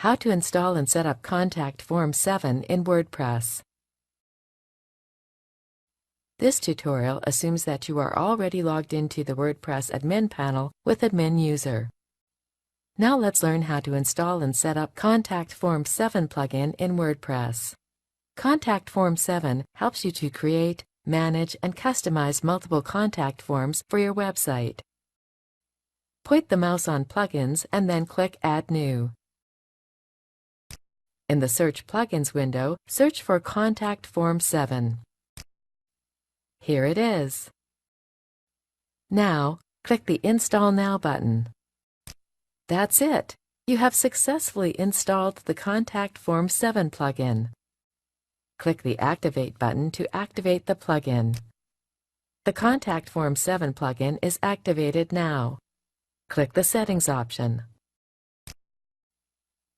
How to install and set up Contact Form 7 in WordPress. This tutorial assumes that you are already logged into the WordPress admin panel with Admin User. Now let's learn how to install and set up Contact Form 7 plugin in WordPress. Contact Form 7 helps you to create, manage, and customize multiple contact forms for your website. Point the mouse on Plugins and then click Add New. In the Search Plugins window, search for Contact Form 7. Here it is. Now, click the Install Now button. That's it! You have successfully installed the Contact Form 7 plugin. Click the Activate button to activate the plugin. The Contact Form 7 plugin is activated now. Click the Settings option.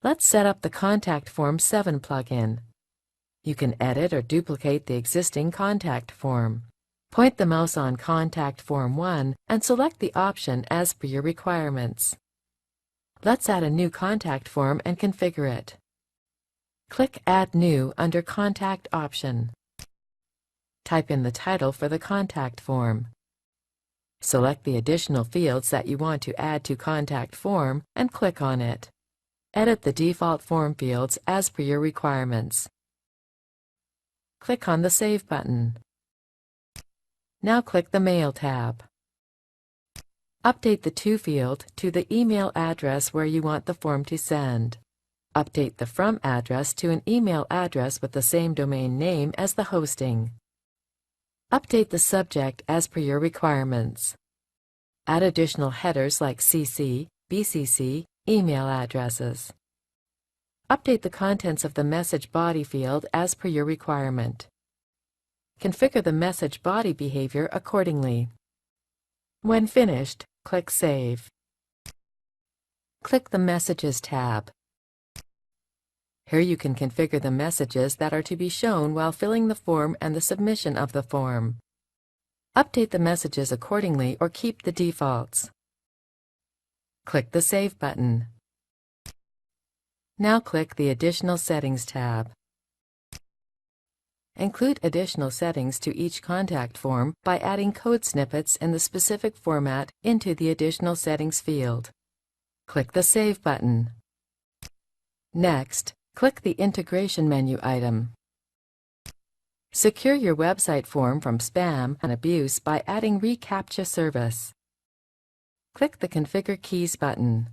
Let's set up the Contact Form 7 plugin. You can edit or duplicate the existing contact form. Point the mouse on Contact Form 1 and select the option as per your requirements. Let's add a new contact form and configure it. Click Add New under Contact option. Type in the title for the contact form. Select the additional fields that you want to add to contact form and click on it. Edit the default form fields as per your requirements. Click on the Save button. Now click the Mail tab. Update the To field to the email address where you want the form to send. Update the From address to an email address with the same domain name as the hosting. Update the subject as per your requirements. Add additional headers like CC, BCC, email addresses. Update the contents of the message body field as per your requirement. Configure the message body behavior accordingly. When finished, click Save. Click the Messages tab. Here you can configure the messages that are to be shown while filling the form and the submission of the form. Update the messages accordingly or keep the defaults. Click the Save button. Now click the Additional Settings tab. Include additional settings to each contact form by adding code snippets in the specific format into the Additional Settings field. Click the Save button. Next, click the Integration menu item. Secure your website form from spam and abuse by adding reCAPTCHA service. Click the Configure Keys button.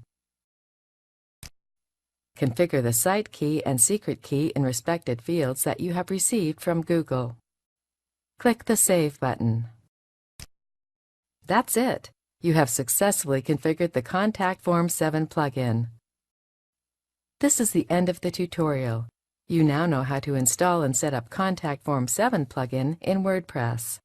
Configure the site key and secret key in respected fields that you have received from Google. Click the Save button. That's it! You have successfully configured the Contact Form 7 plugin. This is the end of the tutorial. You now know how to install and set up Contact Form 7 plugin in WordPress.